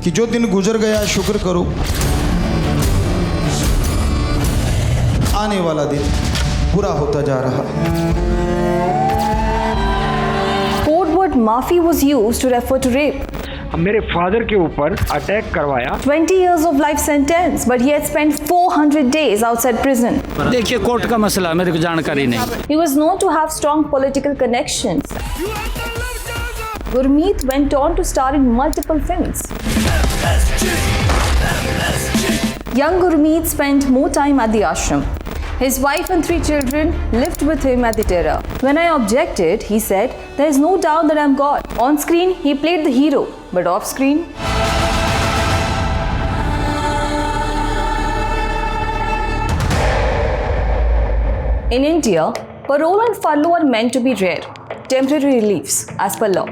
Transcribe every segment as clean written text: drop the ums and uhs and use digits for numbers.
कि जो दिन गुजर गया शुक्र करो, आने वाला दिन बुरा होता जा रहा है। Code word Maafi was used to refer to rape. मेरे फादर के ऊपर अटैक करवाया। 20 years of life sentence, but he had spent 400 days outside prison. देखिए कोर्ट का मसला मेरे को जानकारी नहीं। He was known to have strong political connections. Gurmeet went on to star in multiple films. Young Gurmeet spent more time at the ashram. His wife and 3 children lived with him at the Dera. When I objected, he said, "There is no doubt that I am God." On screen, he played the hero, but off screen, in India, parole and furlough are meant to be rare, temporary reliefs as per law.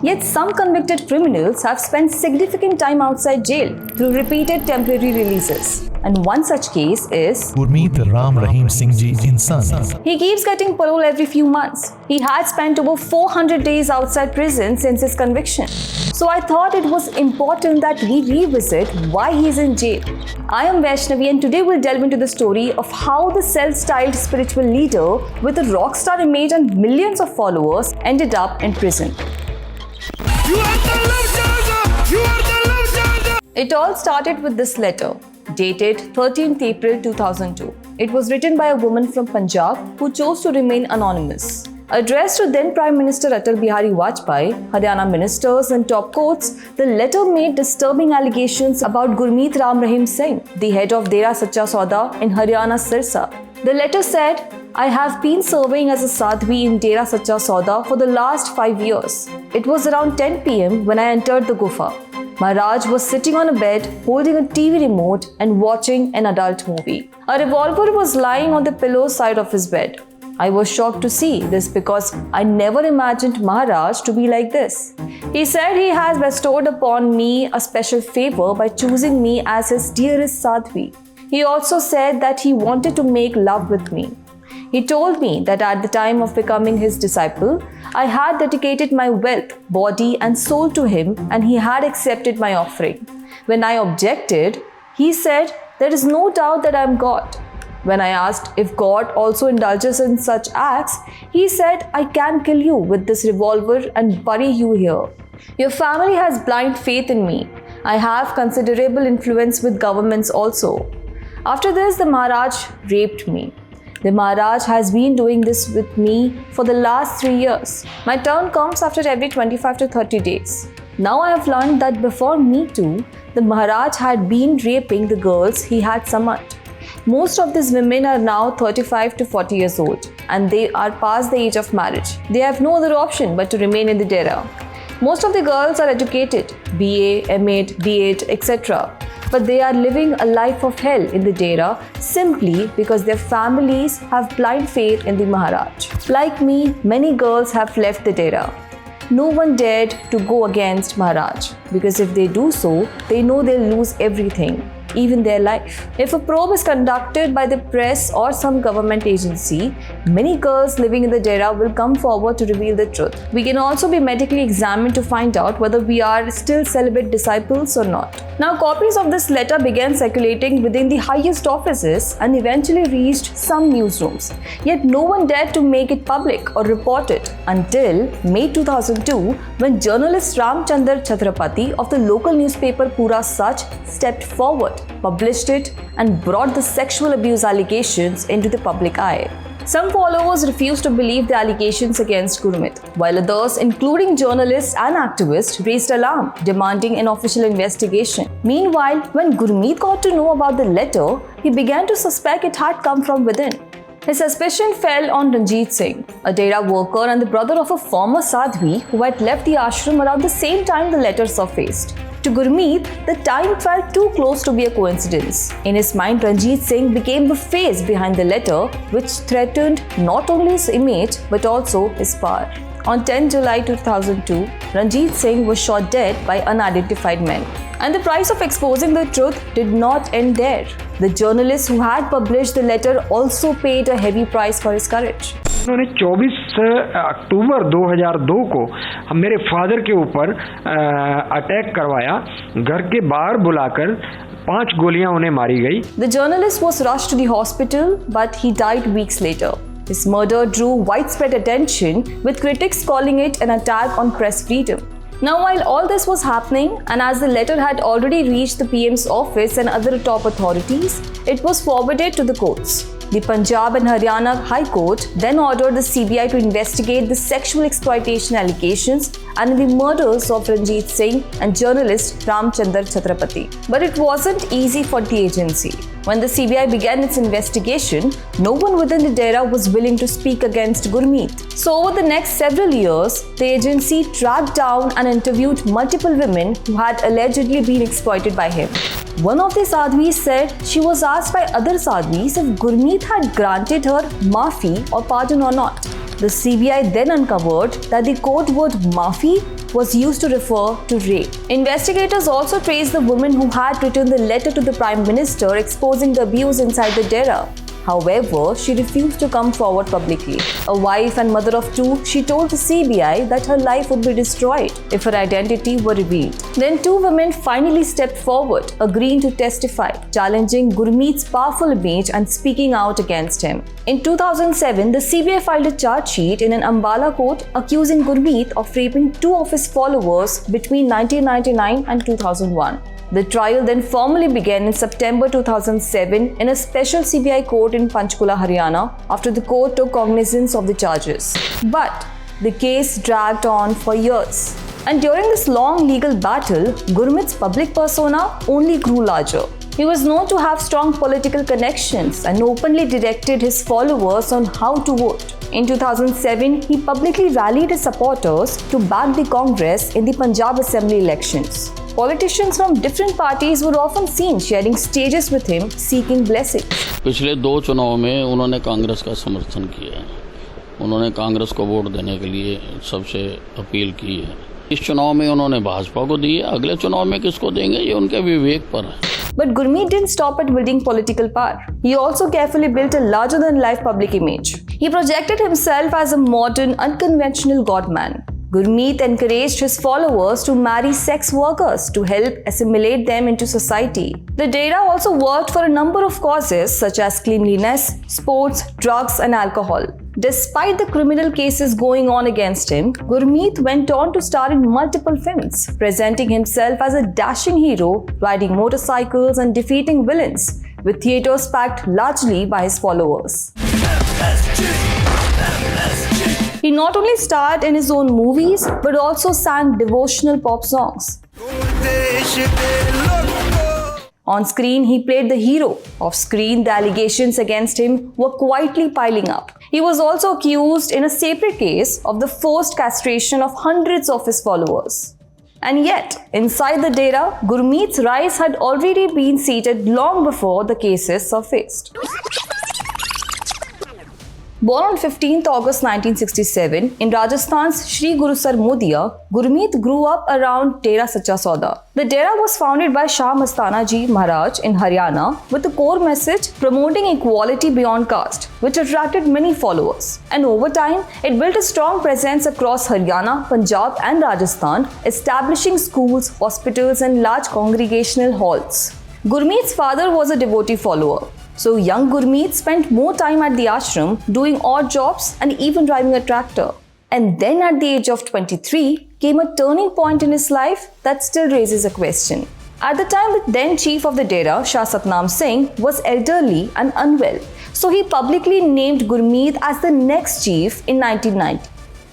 Yet some convicted criminals have spent significant time outside jail through repeated temporary releases. And one such case is Gurmeet Ram Rahim Singh Ji Insan. he keeps getting parole every few months. He had spent over 400 days outside prison since his conviction. So I thought it was important that we revisit why he is in jail. I am Vaishnavi and today we'll delve into the story of how the self-styled spiritual leader with a rock star image and millions of followers ended up in prison. You are the love changer. You are the love changer. It all started with this letter, dated 13th April 2002. It was written by a woman from Punjab who chose to remain anonymous. Addressed to then Prime Minister Atal Bihari Vajpayee, Haryana ministers and top courts, the letter made disturbing allegations about Gurmeet Ram Rahim Singh, the head of Dera Sacha Sauda in Haryana's Sirsa. The letter said, "I have been serving as a sadhvi in Dera Sacha Sauda for the last 5 years. It was around 10 p.m. when I entered the gufa. Maharaj was sitting on a bed holding a TV remote and watching an adult movie. A revolver was lying on the pillow side of his bed. I was shocked to see this because I never imagined Maharaj to be like this. He said he has bestowed upon me a special favor by choosing me as his dearest sadhvi. He also said that he wanted to make love with me. He told me that at the time of becoming his disciple, I had dedicated my wealth, body and soul to him and he had accepted my offering. When I objected, he said, "There is no doubt that I am God." When I asked if God also indulges in such acts, he said, "I can kill you with this revolver and bury you here. Your family has blind faith in me. I have considerable influence with governments also." After this, the Maharaj raped me. The Maharaj has been doing this with me for the last 3 years. My turn comes after every 25 to 30 days. Now I have learned that before me too, the Maharaj had been raping the girls he had summoned. Most of these women are now 35 to 40 years old and they are past the age of marriage. They have no other option but to remain in the Dera. Most of the girls are educated, BA, M.Ed, B.Ed, etc. But they are living a life of hell in the Dera simply because their families have blind faith in the Maharaj. Like me, many girls have left the Dera. No one dared to go against Maharaj because if they do so, they know they'll lose everything, even their life. If a probe is conducted by the press or some government agency, many girls living in the Dera will come forward to reveal the truth. We can also be medically examined to find out whether we are still celibate disciples or not. Now, copies of this letter began circulating within the highest offices and eventually reached some newsrooms. Yet no one dared to make it public or report it until May 2002, when journalist Ramchandar Chhatrapati of the local newspaper Pura Sach stepped forward, published it and brought the sexual abuse allegations into the public eye. Some followers refused to believe the allegations against Gurmeet, while others, including journalists and activists, raised alarm, demanding an official investigation. Meanwhile, when Gurmeet got to know about the letter, he began to suspect it had come from within. His suspicion fell on Ranjit Singh, a Dera worker and the brother of a former sadhvi who had left the ashram around the same time the letter surfaced. To Gurmeet, the time felt too close to be a coincidence. In his mind, Ranjit Singh became the face behind the letter, which threatened not only his image but also his power. On 10 July 2002, Ranjit Singh was shot dead by unidentified men. And the price of exposing the truth did not end there. The journalist who had published the letter also paid a heavy price for his courage. उन्होंने 24 अक्टूबर 2002 को मेरे father के ऊपर attack करवाया, घर के बाहर बुलाकर 5 गोलियां उन्हें मारी गई। The journalist was rushed to the hospital, but he died weeks later. His murder drew widespread attention, with critics calling it an attack on press freedom. Now, while all this was happening, and as the letter had already reached the PM's office and other top authorities, it was forwarded to the courts. The Punjab and Haryana High Court then ordered the CBI to investigate the sexual exploitation allegations and the murders of Ranjit Singh and journalist Ramchandar Chhatrapati. But it wasn't easy for the agency. When the CBI began its investigation, no one within the DERA was willing to speak against Gurmeet. So over the next several years, the agency tracked down and interviewed multiple women who had allegedly been exploited by him. One of the sadhvis said she was asked by other sadhvis if Gurmeet had granted her maafi or pardon or not. The CBI then uncovered that the code word maafi was used to refer to rape. Investigators also traced the woman who had written the letter to the Prime Minister exposing the abuse inside the DERA. However, she refused to come forward publicly. A wife and mother of 2, she told the CBI that her life would be destroyed if her identity were revealed. Then 2 women finally stepped forward, agreeing to testify, challenging Gurmeet's powerful image and speaking out against him. In 2007, the CBI filed a charge sheet in an Ambala court accusing Gurmeet of raping 2 of his followers between 1999 and 2001. The trial then formally began in September 2007 in a special CBI court in Panchkula, Haryana, after the court took cognizance of the charges. But the case dragged on for years. And during this long legal battle, Gurmeet's public persona only grew larger. He was known to have strong political connections and openly directed his followers on how to vote. In 2007, he publicly rallied his supporters to back the Congress in the Punjab Assembly elections. Politicians from different parties were often seen sharing stages with him, seeking blessings. पिछले 2 चुनाव में उन्होंने कांग्रेस का समर्थन किया है। उन्होंने कांग्रेस को वोट देने के लिए सबसे अपील की है। इस चुनाव में उन्होंने भाजपा को दी है, अगले चुनाव में किसको देंगे ये उनके विवेक पर है। But Gurmeet didn't stop at building political power. He also carefully built a larger-than-life public image. He projected himself as a modern, unconventional God-man. Gurmeet encouraged his followers to marry sex workers to help assimilate them into society. The DERA also worked for a number of causes such as cleanliness, sports, drugs, and alcohol. Despite the criminal cases going on against him, Gurmeet went on to star in multiple films, presenting himself as a dashing hero, riding motorcycles and defeating villains, with theatres packed largely by his followers. He not only starred in his own movies, but also sang devotional pop songs. On screen, he played the hero. Off screen, the allegations against him were quietly piling up. He was also accused in a separate case of the forced castration of hundreds of his followers. And yet, inside the DERA, Gurmeet's rise had already been seated long before the cases surfaced. Born on 15th August 1967 in Rajasthan's Shri Gurusar Modia, Gurmeet grew up around Dera Sacha Sauda. The Dera was founded by Shah Mastana Ji Maharaj in Haryana with the core message promoting equality beyond caste, which attracted many followers. And over time, it built a strong presence across Haryana, Punjab and Rajasthan, establishing schools, hospitals and large congregational halls. Gurmeet's father was a devotee follower. So young Gurmeet spent more time at the ashram doing odd jobs and even driving a tractor. And then at the age of 23 came a turning point in his life that still raises a question. At the time, the then chief of the Dera, Shah Satnam Singh, was elderly and unwell. So he publicly named Gurmeet as the next chief in 1990.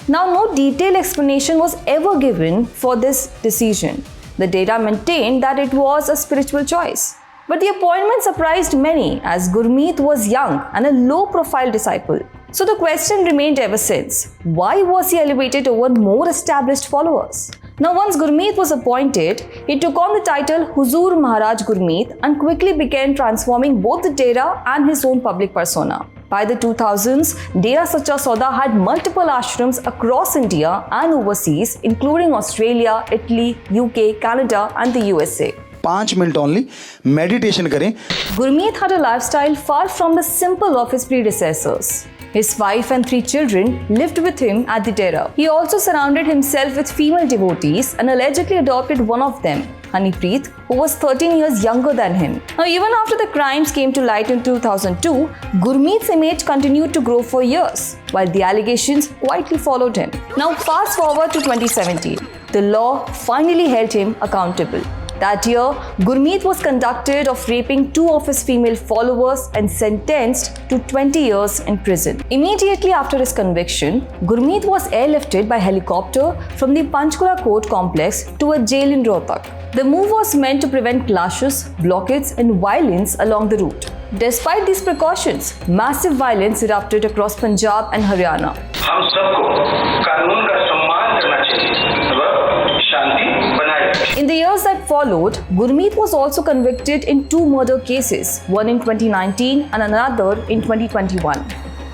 Now, no detailed explanation was ever given for this decision. The Dera maintained that it was a spiritual choice. But the appointment surprised many as Gurmeet was young and a low-profile disciple. So the question remained ever since, why was he elevated over more established followers? Now once Gurmeet was appointed, he took on the title Huzur Maharaj Gurmeet and quickly began transforming both the Dera and his own public persona. By the 2000s, Dera Sacha Sauda had multiple ashrams across India and overseas, including Australia, Italy, UK, Canada and the USA. 5 minute only meditation करें. Gurmeet had a lifestyle far from the simple of his predecessors. His wife and 3 children lived with him at the Dera. He also surrounded himself with female devotees and allegedly adopted one of them, Hanipreet, who was 13 years younger than him. Now, even after the crimes came to light in 2002, Gurmeet's image continued to grow for years, while the allegations quietly followed him. Now, fast forward to 2017. The law finally held him accountable. That year, Gurmeet was convicted of raping 2 of his female followers and sentenced to 20 years in prison. Immediately after his conviction, Gurmeet was airlifted by helicopter from the Panchkula court complex to a jail in Rohtak. The move was meant to prevent clashes, blockades, and violence along the route. Despite these precautions, massive violence erupted across Punjab and Haryana. हम सबको कानून का सम्मान करना चाहिए व शांति बनाए रखें। In the years that followed, Gurmeet was also convicted in 2 murder cases, one in 2019 and another in 2021.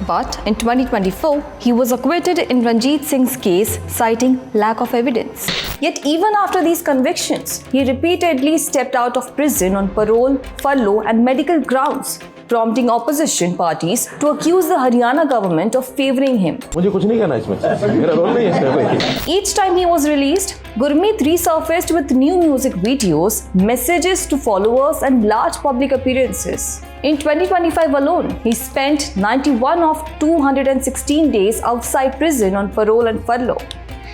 But in 2024, he was acquitted in Ranjit Singh's case, citing lack of evidence. Yet even after these convictions, he repeatedly stepped out of prison on parole, furlough and medical grounds, prompting opposition parties to accuse the Haryana government of favouring him. मुझे कुछ नहीं करना इसमें, मेरा role नहीं है इसमें। Each time he was released, Gurmeet resurfaced with new music videos, messages to followers and large public appearances. In 2025 alone, he spent 91 of 216 days outside prison on parole and furlough.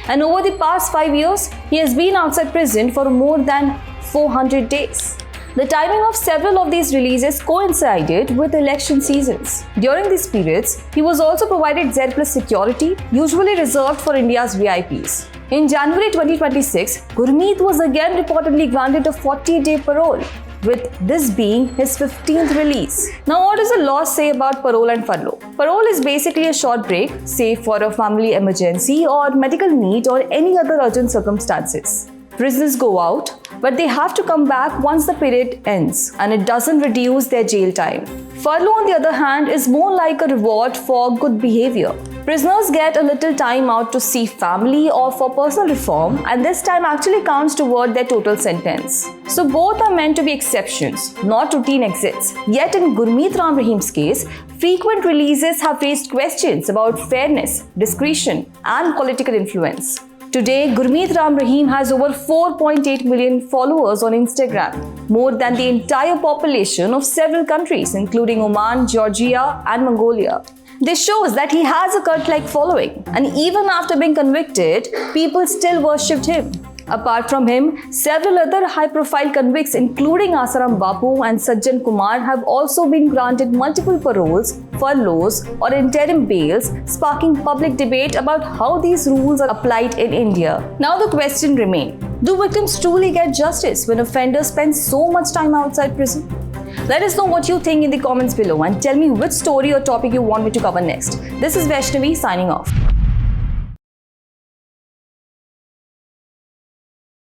And over the past 5 years, he has been outside prison for more than 400 days. The timing of several of these releases coincided with election seasons. During these periods, he was also provided Z+ security, usually reserved for India's VIPs. In January 2026, Gurmeet was again reportedly granted a 40-day parole, with this being his 15th release. Now, what does the law say about parole and furlough? Parole is basically a short break, say for a family emergency or medical need or any other urgent circumstances. Prisoners go out, but they have to come back once the period ends, and it doesn't reduce their jail time. Furlough, on the other hand, is more like a reward for good behavior. Prisoners get a little time out to see family or for personal reform, and this time actually counts toward their total sentence. So both are meant to be exceptions, not routine exits. Yet in Gurmeet Ram Rahim's case, frequent releases have raised questions about fairness, discretion, and political influence. Today, Gurmeet Ram Rahim has over 4.8 million followers on Instagram, more than the entire population of several countries, including Oman, Georgia, and Mongolia. This shows that he has a cult-like following, and even after being convicted, people still worshipped him. Apart from him, several other high-profile convicts, including Asaram Bapu and Sajjan Kumar, have also been granted multiple paroles, furloughs, or interim bails, sparking public debate about how these rules are applied in India. Now the question remains: do victims truly get justice when offenders spend so much time outside prison? Let us know what you think in the comments below and tell me which story or topic you want me to cover next. This is Vaishnavi signing off.